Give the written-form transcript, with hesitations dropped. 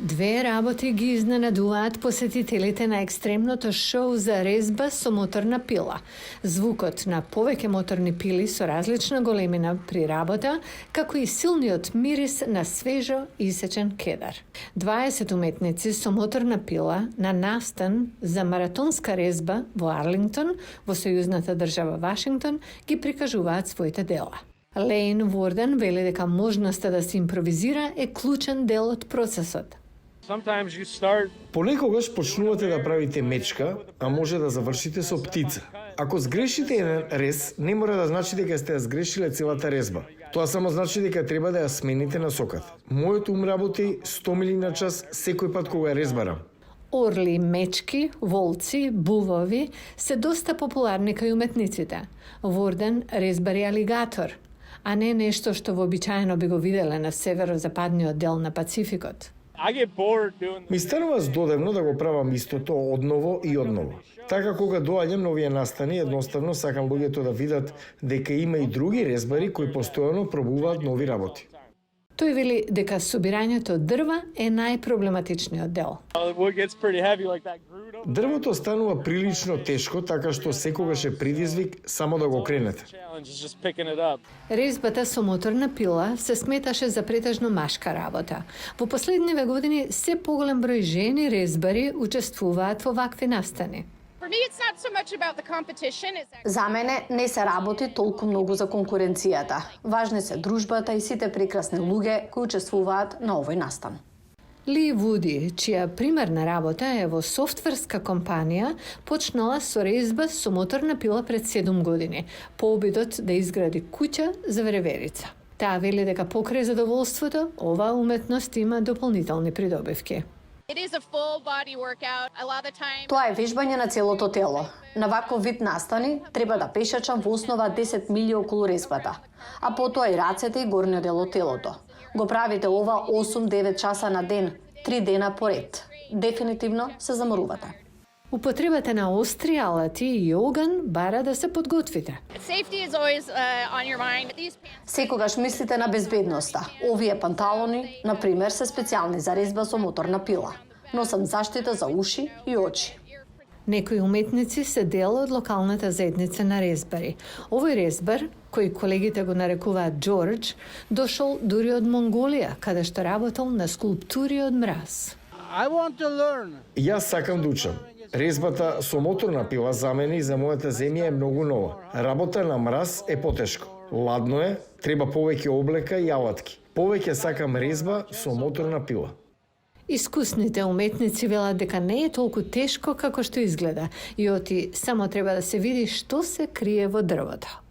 Две работи ги изненадуваат посетителите на екстремното шоу за резба со моторна пила. Звукот на повеќе моторни пили со различна големина при работа, како и силниот мирис на свежо исечен кедар. 20 уметници со моторна пила на настан за маратонска резба во Арлингтон, во сојузната држава Вашингтон, ги прикажуваат своите дела. Лейн Ворден вели дека можноста да се импровизира е клучен дел од процесот. Понекогаш почнувате да правите мечка, а може да завршите со птица. Ако сгрешите еден рез, не мора да значи дека сте ја сгрешиле целата резба. Тоа само значи дека треба да ја смените насоката. Мојот ум работи 100 мили на час секој пат кога ја резбарам. Орли, мечки, волци, бувови се доста популарни кај уметниците. Ворден резбари алигатор, а не нешто што вообичаено би го виделе на северозападниот дел на Пацификот. Ми станува здодевно да го правам истото одново и одново. Така кога доаѓам на овие настани, едноставно сакам луѓето да видат дека има и други резбари кои постојано пробуваат нови работи. Тој вели дека собирањето дрва е најпроблематичниот дел. Дрвото станува прилично тешко, така што секогаш е предизвик само да го кренете. Резбата со моторна пила се сметаше за претежно машка работа. Во последниве години се поголем број жени резбари учествуваат во вакви настани. За мене не се работи толку многу за конкуренцијата. Важни се дружбата и сите прекрасни луѓе кои учествуваат на овој настан. Ли Вуди, чија примерна работа е во софтверска компанија, почнала со резба со моторна пила пред 7 години, по обидот да изгради куќа за вреверица. Таа вели дека покрај задоволството, оваа уметност има дополнителни придобивки. Тоа е вежбање на целото тело. На ваков вид настани треба да пешачам во основа 10 милји околу резбата, а потоа и рацете и горниот дел од телото. Го правите ова 8-9 часа на ден, 3 дена поред. Дефинитивно се заморувате. Употребата на остри алати и оган бара да се подготвите. Секогаш мислите на безбедноста. Овие панталони, например, се специјални за резба со моторна пила. Носам заштита за уши и очи. Некои уметници се дел од локалната заедница на резбари. Овој резбар, кој колегите го нарекуваат Джордж, дошол дури од Монголија, каде што работел на скулптури од мраз. Јас сакам да учам. Резбата со моторна пила за мене и за мојата земја е многу нова. Работа на мраз е потешко. Ладно е, треба повеќе облека и алатки. Повеќе сакам резба со моторна пила. Искусните уметници велат дека не е толку тешко како што изгледа и оти само треба да се види што се крие во дрвото.